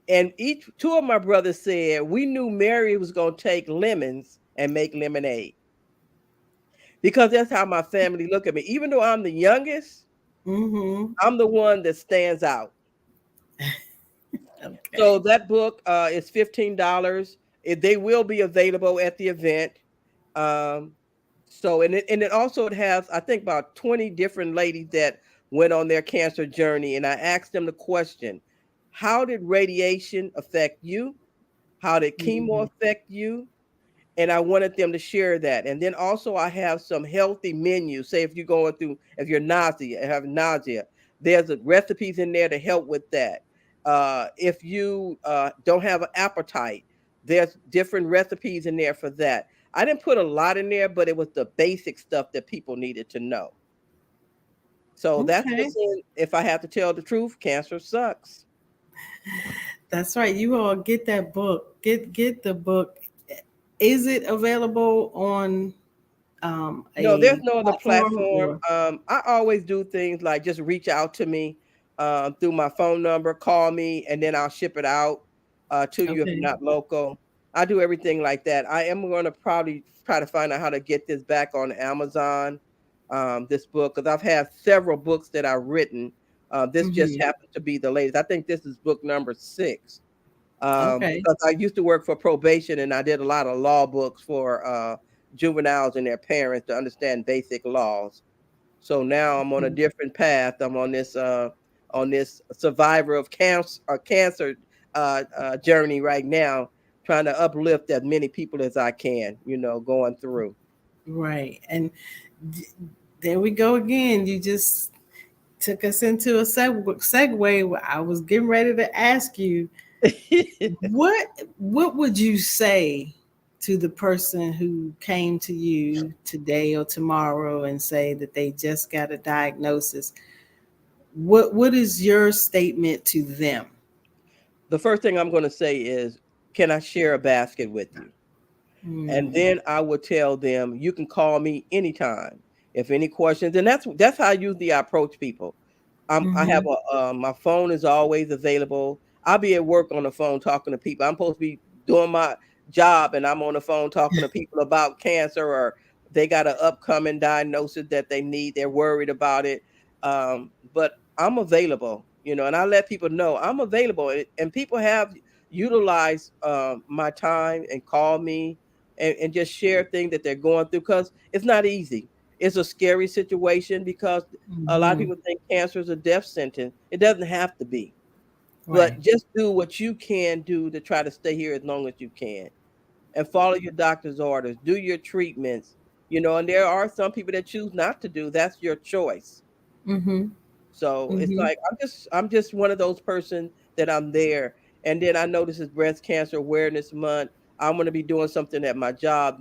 B: And each two of my brothers said we knew Mary was going to take lemons and make lemonade because that's how my family look at me. Even though I'm the youngest,
A: Mm-hmm.
B: I'm the one that stands out. So
A: Okay.
B: that book is $15. They will be available at the event. Um, so and it also it has I think about 20 different ladies that went on their cancer journey, and I asked them the question: how did radiation affect you? How did chemo
A: Mhm.
B: affect you? And I wanted them to share that. And then also I have some healthy menus. Say if you're going through, if you're have nausea, there's recipes in there to help with that. If you don't have an appetite, there's different recipes in there for that. I didn't put a lot in there, but it was the basic stuff that people needed to know. So that's
A: Okay.
B: what's in. If I have to tell the truth, cancer sucks.
A: That's right. You all get that book. Get the book. Is it available on
B: No, there's
A: a
B: no other
A: platform
B: platform.
A: or
B: I always do things like just reach out to me through my phone number, call me, and then I'll ship it out to you if you're
A: okay.
B: not local. I do everything like that. I am going to probably try to find out how to get this back on Amazon, this book, because I've had several books that I've written. This just
A: Mm-hmm.
B: happened to be the latest. I think this is book number 6
A: Okay.
B: because I used to work for probation and I did a lot of law books for juveniles and their parents to understand basic laws. So now I'm on a
A: Mhm.
B: different path. I'm on this survivor of cancer journey right now, trying to uplift as many people as I can. Going through.
A: Right. And d- there we go again. You just took us into a segue where I was getting ready to ask you what would you say to the person who came to you today or tomorrow and say that they just got a diagnosis? What is your statement to them?
B: The first thing I'm going to say is, can I share a basket with you? And
A: Mm,
B: then I would tell them, you can call me anytime if any questions. And that's how I usually approach people. I have
A: mm-hmm.
B: my phone is always available. I'll be at work on the phone talking to people. I'm supposed to be doing my job, and I'm on the phone talking to people about cancer, or they got an upcoming diagnosis that they need. They're worried about it. But I'm available, and I let people know I'm available. And people have utilized my time and call me and just share things that they're going through because it's not easy. It's a scary situation because a lot of
A: Mm-hmm.
B: people think cancer is a death sentence. It doesn't have to be,
A: Right.
B: but just do what you can do to try to stay here as long as you can and follow your doctor's orders, do your treatments, and there are some people that choose not to do. That's your choice.
A: Mm-hmm.
B: So it's
A: Mm-hmm.
B: like I'm just one of those person that I'm there. And then I know this is Breast Cancer Awareness Month. I'm going to be doing something at my job.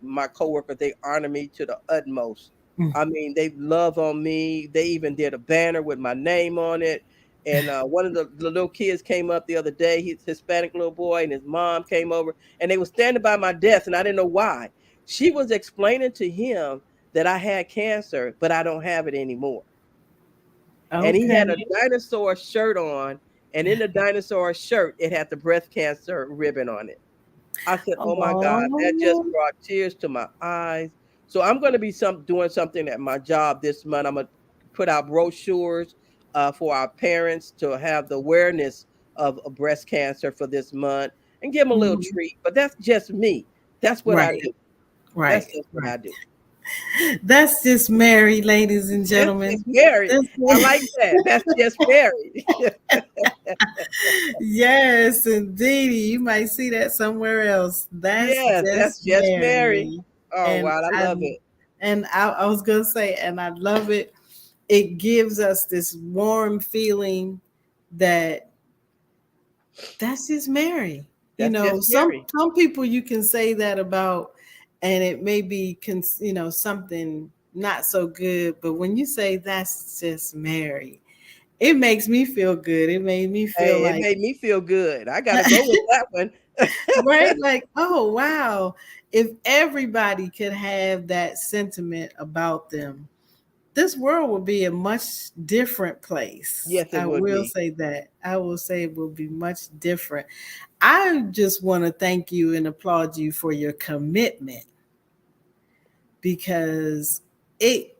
B: My coworkers, they honor me to the utmost. I mean, they love on me. They even did a banner with my name on it. And one of the little kids came up the other day. He's a Hispanic little boy, and his mom came over, and they were standing by my desk, and I didn't know why. She was explaining to him that I had cancer, but I don't have it anymore, and he
A: Okay.
B: had a dinosaur shirt on, and in the dinosaur shirt, it had the breast cancer ribbon on it. I said, "Oh my God," that just
A: Oh.
B: brought tears to my eyes. So I'm going to be doing something at my job this month. I'm going to put out brochures for our parents to have the awareness of breast cancer for this month and give them a little
A: Mhm.
B: treat. But that's just me. That's what I
A: Right.
B: do. That's
A: Right.
B: just what
A: Right.
B: I do.
A: That's just Mary, ladies and
B: That's just
A: gentlemen.
B: Mary.
A: That's
B: I like that. That's just Mary.
A: yes, indeed. You might see that somewhere else. That's
B: Yes, that's
A: just
B: just Mary.
A: Mary.
B: Oh
A: And
B: wow, I
A: I
B: love it.
A: And I was gonna say, and I love it. It gives us this warm feeling that that's just Mary. You
B: That's
A: know,
B: just Mary.
A: some people you can say that about, and it may be something not so good. But when you say that's just Mary, it makes me feel good. It made me feel
B: Hey, it
A: like
B: made me feel good. I got to go with that one.
A: right, like oh wow, if everybody could have that sentiment about them, this world would be a much different place.
B: Yes, it
A: I
B: would
A: will
B: be.
A: say that. I will say it will be much different. I just want to thank you and applaud you for your commitment because it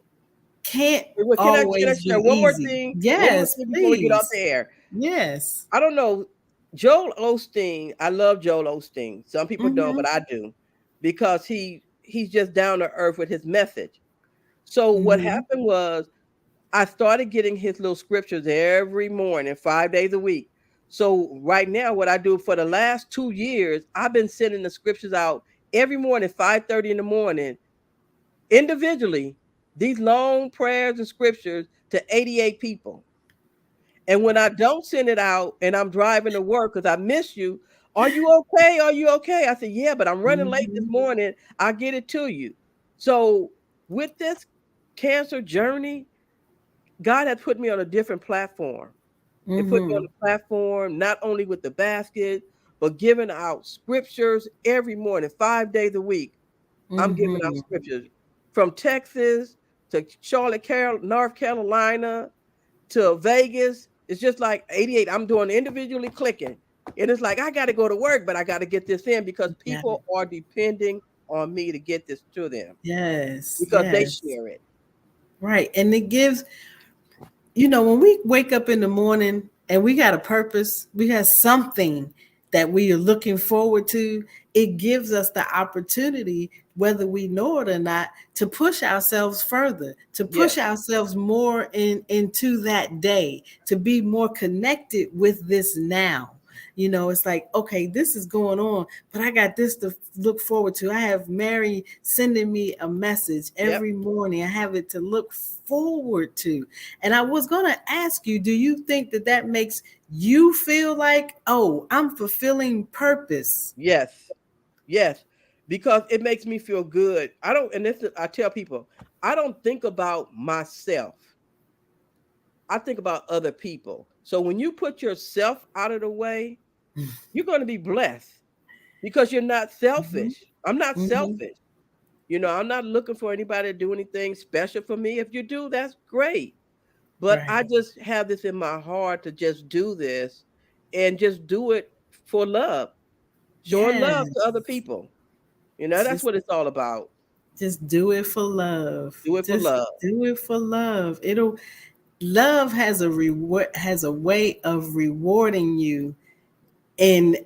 A: can't
B: Well, can I
A: always be
B: share one more
A: easy.
B: thing? One more
A: Yes,
B: thing before we get off the
A: please.
B: air.
A: Yes.
B: I don't know. Joel Osteen, I love Joel Osteen. Some people don't,
A: Mm-hmm.
B: but I do. Because he's just down to earth with his message. So what
A: Mm-hmm.
B: happened was I started getting his little scriptures every morning, 5 days a week. So right now, what I do for the last 2 years, I've been sending the scriptures out every morning, 5:30 in the morning, individually, these long prayers and scriptures to 88 people. And when I don't send it out and I'm driving to work because I miss you, are you okay? Are you okay? I said, yeah, but I'm running late this
A: Mm-hmm.
B: morning. I'll get it to you. So with this cancer journey, God has put me on a different platform. It put me on
A: Mm-hmm.
B: a platform not only with the basket, but giving out scriptures every morning, 5 days a week. I'm giving out
A: Mm-hmm.
B: scriptures from Texas to North Carolina to Vegas. It's just like 88. I'm doing individually clicking. And it's like I got to go to work, but I got to get this in because
A: Yeah.
B: people are depending on me to get this to them
A: Yes.
B: because they
A: Yes.
B: share it.
A: Right. And it gives when we wake up in the morning and we got a purpose, we have something that we are looking forward to, it gives us the opportunity, whether we know it or not, to push ourselves further, to push
B: Yes.
A: ourselves more into that day, to be more connected with this now. It's like, okay, this is going on, but I got this to look forward to. I have Mary sending me a message
B: Yep.
A: every morning. I have it to look forward to. And I was going to ask you, do you think that that makes you feel like, oh, I'm fulfilling purpose?
B: Yes. Yes. Because it makes me feel good. I don't, and this I tell people, I don't think about myself. I think about other people. So when you put yourself out of the way, you're going to be blessed because you're not
A: Mm-hmm.
B: selfish. I'm not
A: Mm-hmm.
B: selfish. I'm not looking for anybody to do anything special for me. If you do, that's great. But I
A: Right.
B: just have this in my heart to just do this and just do it for love, showing love to
A: Yes.
B: other people. That's
A: Just
B: what it's all about.
A: just do it for love.
B: Do it for
A: Just
B: love.
A: do it for love. It'll love has a reward, has a way of rewarding you in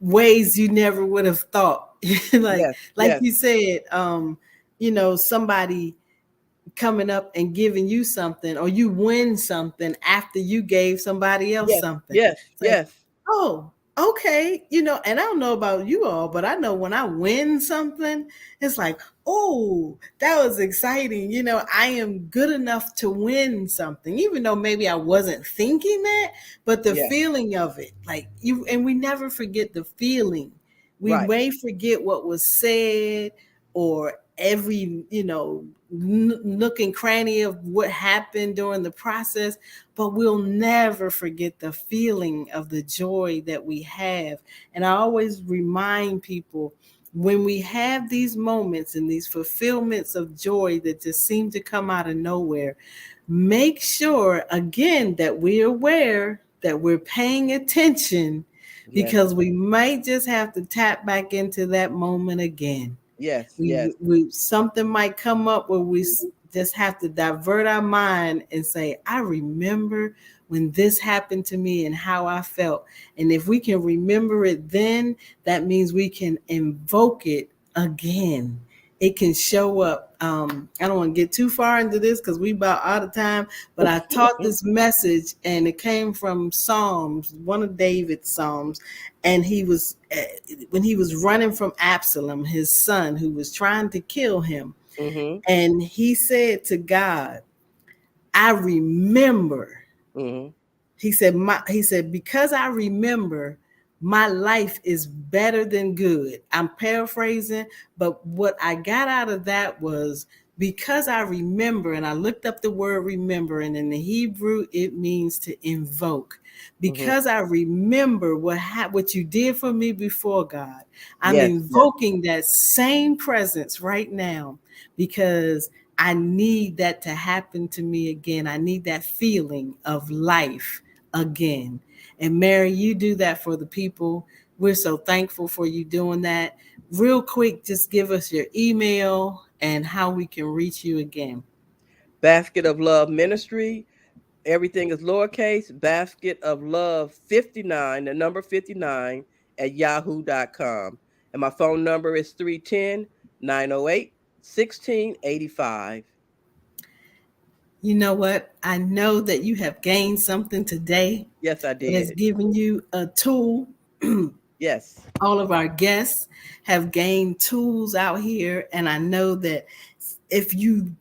A: ways you never would have thought. like
B: Yes,
A: like
B: yes,
A: you said, somebody coming up and giving you something, or you win something after you gave somebody else
B: yes,
A: something.
B: yes,
A: It's like,
B: yes,
A: oh, okay. And I don't know about you all, but I know when I win something, it's like, oh, that was exciting. I am good enough to win something, even though maybe I wasn't thinking that, but the
B: yes.
A: feeling of it, like and we never forget the feeling. We
B: Right.
A: may forget what was said, or every nook and cranny of what happened during the process, but we'll never forget the feeling of the joy that we have. And I always remind people, when we have these moments and these fulfillments of joy that just seem to come out of nowhere, make sure again that we're aware that we're paying attention,
B: Yes,
A: because we might just have to tap back into that moment again.
B: yes, yes,
A: We something might come up where we just have to divert our mind and say, I remember when this happened to me and how I felt. And if we can remember it, then that means we can invoke it again. It can show up. I don't want to get too far into this because we about out of time, but I taught this message and it came from Psalms, one of David's Psalms. And he was, when he was running from Absalom, his son, who was trying to kill him.
B: Mm-hmm.
A: And he said to God, I remember.
B: Mm-hmm.
A: He said, because I remember, my life is better than good. I'm paraphrasing, but what I got out of that was, because I remember, and I looked up the word remember, and in the Hebrew it means to invoke.
B: Mm-hmm.
A: Because I remember what you did for me before, God, I'm
B: Yes, yes.
A: invoking that same presence right now, because I need that to happen to me again. I need that feeling of life again. And Mary, you do that for the people. We're so thankful for you doing that. Real quick, just give us your email and how we can reach you again.
B: Basket of Love Ministry. Everything is lowercase. Basket of Love 59, the number 59 at yahoo.com. And my phone number is 310-908-1685.
A: You know what? I know that you have gained something today
B: Yes, I
A: that has
B: did.
A: given you a tool.
B: Yes.
A: All of our guests have gained tools out here. And I know that if you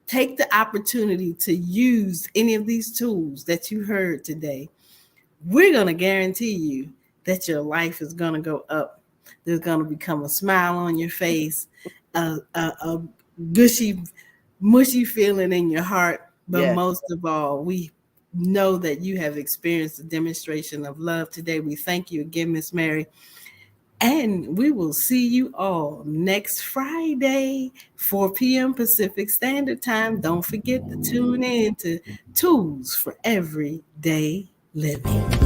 A: take the opportunity to use any of these tools that you heard today, we're going to guarantee you that your life is going to go up. There's going to become a smile on your face, a gushy, mushy feeling in your heart. But
B: Yes.
A: most of all, we know that you have experienced a demonstration of love today. We thank you again, Miss Mary. And we will see you all next Friday, 4 p.m. Pacific Standard Time. Don't forget to tune in to Tools for Everyday Living.